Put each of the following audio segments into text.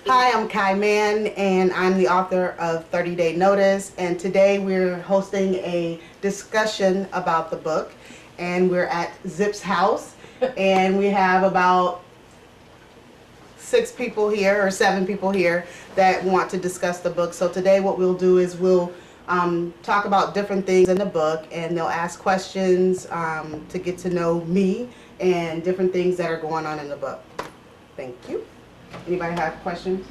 Hi, I'm Kai Mann, and I'm the author of 30 Day Notice. And today we're hosting a discussion about the book. And we're at Zip's house, and we have about 6 people here, or 7 people here, that want to discuss the book. So today what we'll do is we'll talk about different things in the book, and they'll ask questions to get to know me and different things that are going on in the book. Thank you. Anybody have questions?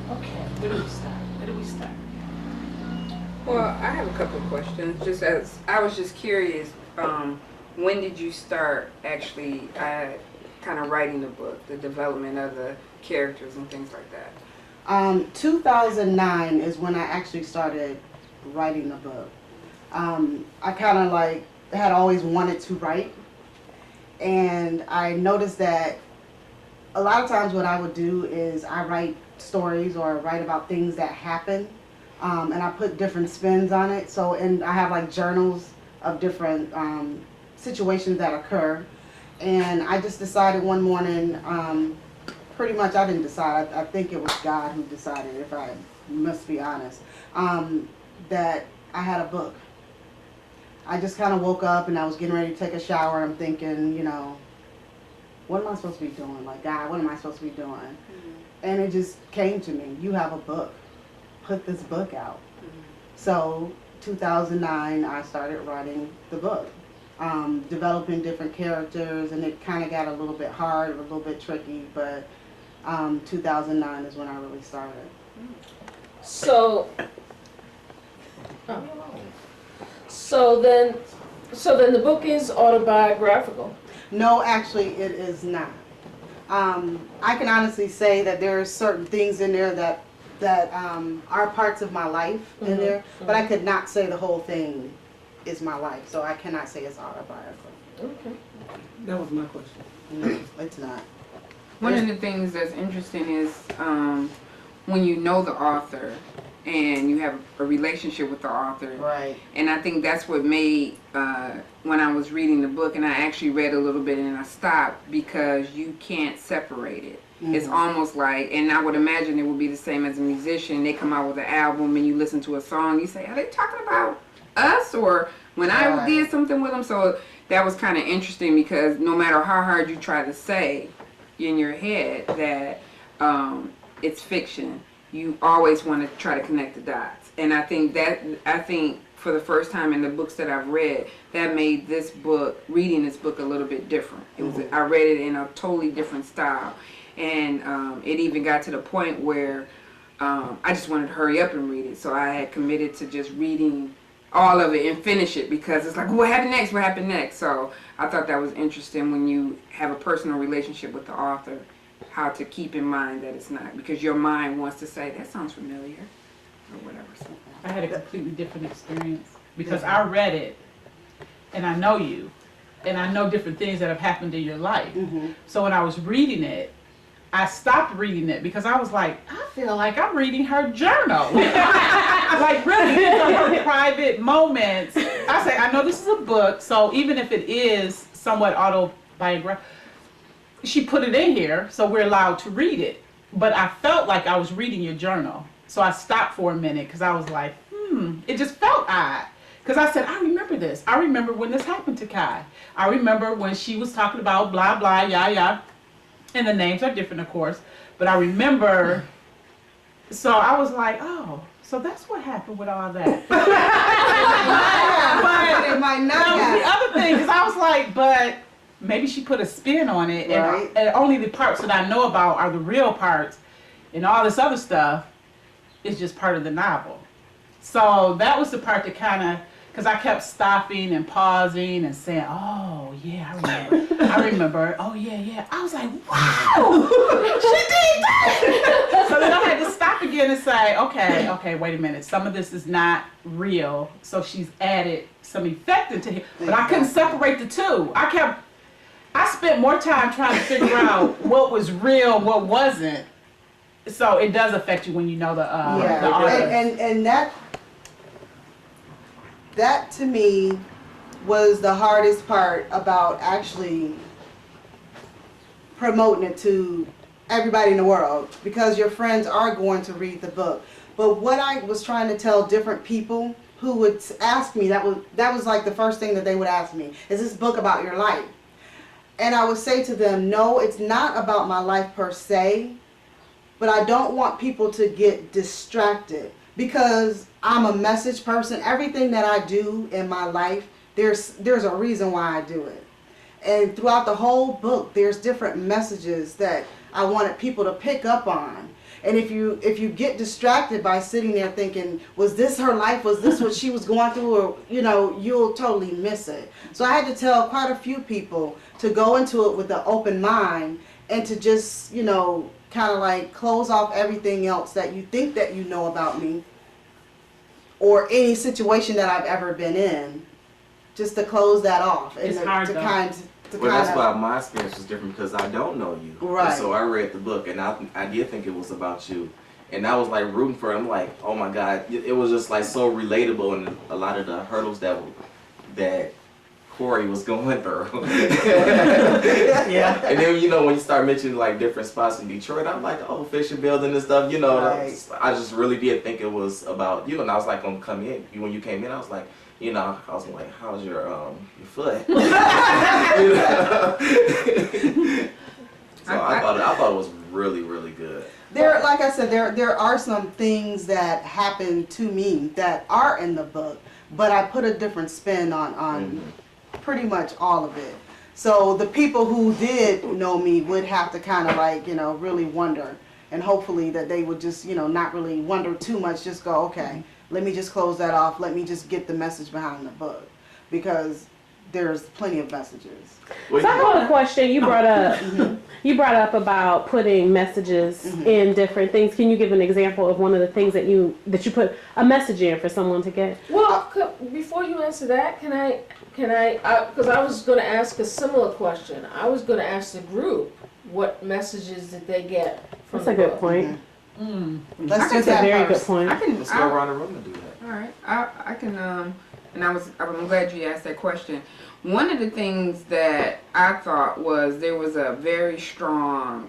Okay, where do we start? Where do we start? Well, I have a couple of questions. Just as I was just curious, when did you start actually kind of writing the book, the development of the characters and things like that? 2009 is when I actually started writing the book. I kind of like had always wanted to write, and I noticed that a lot of times what I would do is I write stories or write about things that happen, and I put different spins on it. So, and I have like journals of different situations that occur. And I just decided one morning, pretty much I didn't decide, I think it was God who decided, if I must be honest, that I had a book. I just kind of woke up and I was getting ready to take a shower. I'm thinking, you know, what am I supposed to be doing? Like, God, what am I supposed to be doing? Mm-hmm. And it just came to me, you have a book. Put this book out. Mm-hmm. So, 2009, I started writing the book. Developing different characters, and it kind of got a little bit hard, a little bit tricky, but 2009 is when I really started. So then the book is autobiographical. No, actually, it is not. I can honestly say that there are certain things in there that are parts of my life in there, but I could not say the whole thing is my life, so I cannot say it's autobiographical. Okay. That was my question. No, it's not. One of the things that's interesting is when you know the author and you have a relationship with the author. Right. And I think that's what made, when I was reading the book, and I actually read a little bit and I stopped, because you can't separate it. Mm-hmm. It's almost like, and I would imagine it would be the same as a musician. They come out with an album and you listen to a song, you say, are they talking about us, or when I did something with them? So that was kind of interesting, because no matter how hard you try to say in your head that it's fiction, you always want to try to connect the dots. And I think for the first time in the books that I've read, that made this book, reading this book, a little bit different. It was, I read it in a totally different style, and it even got to the point where I just wanted to hurry up and read it. So I had committed to just reading all of it and finish it, because it's like, what happened next? What happened next? So I thought that was interesting, when you have a personal relationship with the author, how to keep in mind that it's not, because your mind wants to say, that sounds familiar, or whatever. So I had a completely different experience, because I read it and I know you, and I know different things that have happened in your life. Mm-hmm. So when I was reading it, I stopped reading it, because I was like, I feel like I'm reading her journal. Like, really, these are her private moments. I say, I know this is a book, so even if it is somewhat autobiographical, she put it in here, so we're allowed to read it. But I felt like I was reading your journal. So I stopped for a minute, because I was like, it just felt odd. Because I said, I remember this. I remember when this happened to Kai. I remember when she was talking about blah, blah, yah, yah. And the names are different, of course. But I remember, so I was like, oh, so that's what happened with all that. But it might not that was have. the other thing, because I was like, but maybe she put a spin on it, Right. and only the parts that I know about are the real parts, and all this other stuff is just part of the novel. So that was the part that kind of, because I kept stopping and pausing and saying, oh, yeah, I remember. I remember. Oh, yeah, yeah. I was like, wow, she did that. So then I had to stop again and say, okay, wait a minute. Some of this is not real. So she's added some effect into it. But I couldn't separate the two. I spent more time trying to figure out what was real, what wasn't. So it does affect you when you know the artist. And that to me was the hardest part about actually promoting it to everybody in the world, because your friends are going to read the book. But what I was trying to tell different people who would ask me, that was like the first thing that they would ask me, is this book about your life? And I would say to them, no, it's not about my life per se, but I don't want people to get distracted, because I'm a message person. Everything that I do in my life, there's a reason why I do it. And throughout the whole book, there's different messages that I wanted people to pick up on. And if you get distracted by sitting there thinking, was this her life? Was this what she was going through? Or, you'll totally miss it. So I had to tell quite a few people to go into it with an open mind and to just, kind of like close off everything else that you think that you know about me or any situation that I've ever been in. Just to close that off. And It's hard, though. Well, that's why my experience was different, because I don't know you. Right. And so I read the book, and I did think it was about you. And I was like rooting for it. I'm like, oh my God. It was just like so relatable, and a lot of the hurdles that Corey was going through. Yeah. And then, when you start mentioning like different spots in Detroit, I'm like, oh, Fisher Building and stuff, Right. I just really did think it was about, and I was like, gonna come in. When you came in, I was like, I was like, how's your foot? So I thought it was really, really good. Like I said, there are some things that happen to me that are in the book, but I put a different spin on pretty much all of it. So the people who did know me would have to kind of like, really wonder, and hopefully that they would just, not really wonder too much, just go, okay, let me just close that off. Let me just get the message behind the book, because there's plenty of messages. So I have a question. You brought up about putting messages in different things. Can you give an example of one of the things that you put a message in for someone to get? Well, before you answer that, can I, because I was going to ask a similar question. I was going to ask the group, what messages did they get from That's the a good book? point. Let's do That's a that very good first. point. Let's go around the room and do that. All right, I can, and I'm glad you asked that question. One of the things that I thought was there was a very strong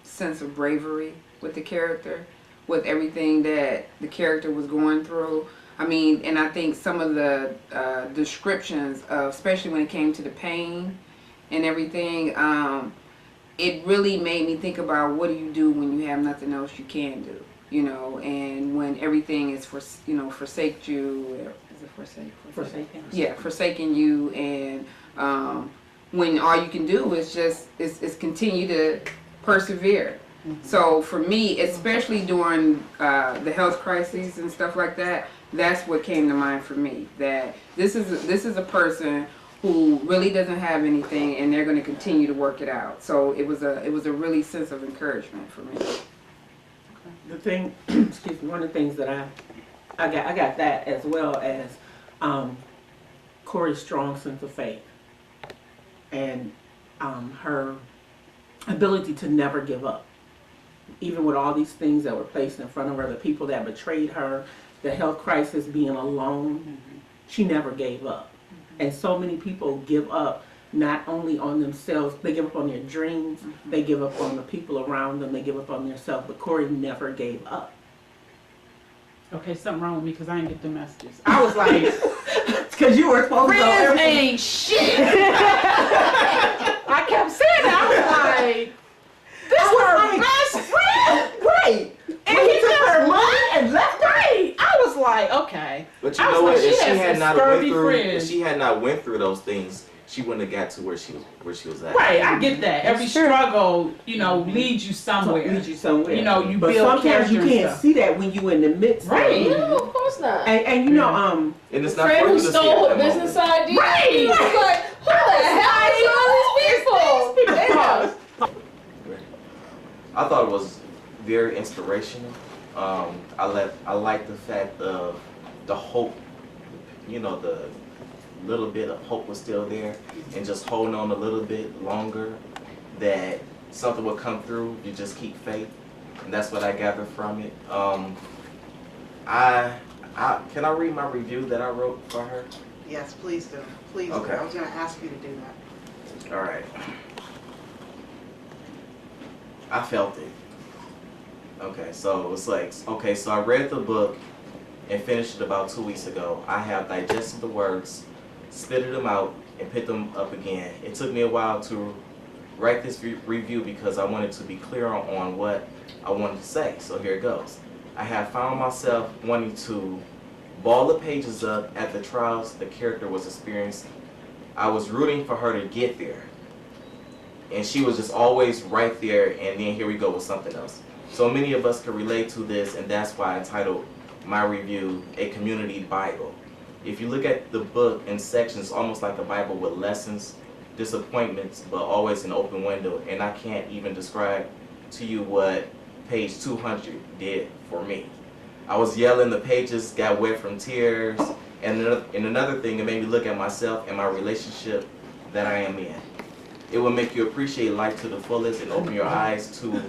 sense of bravery with the character, with everything that the character was going through. I mean, and I think some of the descriptions of, especially when it came to the pain and everything, it really made me think about what do you do when you have nothing else you can do, and when everything is forsake you. Is it forsake? Forsaken. Yeah, forsaking you, and when all you can do is just is continue to persevere. So for me, especially during the health crises and stuff like that, that's what came to mind for me. That this is a person who really doesn't have anything, and they're going to continue to work it out. So it was a really sense of encouragement for me. The thing, excuse me, one of the things that I got that, as well as Corey's strong sense of faith and her ability to never give up, even with all these things that were placed in front of her, the people that betrayed her, the health crisis, being alone. She never gave up. And so many people give up not only on themselves, they give up on their dreams, they give up on the people around them, they give up on themselves, but Corey never gave up. Okay, something wrong with me because I didn't get the messages. I was like, Because you were supposed to know friends everything. ain't shit. I kept saying that. I was like, this is her best friend. Right. And When he he took just her money and left her. Right. I was like, okay. But you I was know what? like, she If she has had some not went scurvy through, friends. if she had not went through those things, she wouldn't have got to where she was at. Right, I get that. Every That's true. struggle, leads you somewhere. Lead you somewhere. You but build sometimes you character and can't stuff. see that when you in the midst. Right. No, of course not. And you know, And it's The not friend for who you to see stole at her that business moment. idea. Right. He was like, who the hell are all these people? Yeah. I thought it was very inspirational. I like the fact of the hope, the little bit of hope was still there, and just holding on a little bit longer, that something will come through. You just keep faith, and that's what I gathered from it. Can I read my review that I wrote for her? Yes, please do. Please do. Okay. I was going to ask you to do that. All right. I felt it. Okay, so it's like, okay, so I read the book and finished it about 2 weeks ago. I have digested the words, spitted them out, and picked them up again. It took me a while to write this review because I wanted to be clear on what I wanted to say. So here it goes. I have found myself wanting to ball the pages up at the trials the character was experiencing. I was rooting for her to get there. And she was just always right there, and then here we go with something else. So many of us can relate to this, and that's why I titled my review A Community Bible. If you look at the book in sections, almost like a Bible with lessons, disappointments, but always an open window. And I can't even describe to you what page 200 did for me. I was yelling, the pages got wet from tears, and another thing, it made me look at myself and my relationship that I am in. It will make you appreciate life to the fullest and open your eyes to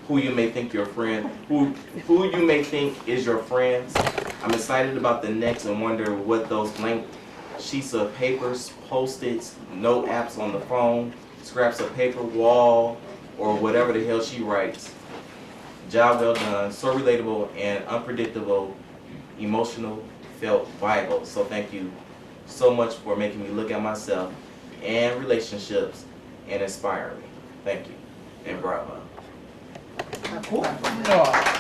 who you may think your friend, who you may think is your friends. I'm excited about the next and wonder what those blank sheets of papers, Post-its, note apps on the phone, scraps of paper, wall, or whatever the hell she writes. Job well done, so relatable and unpredictable, emotional, felt vital. So thank you so much for making me look at myself and relationships and inspire me. Thank you, and bravo. No.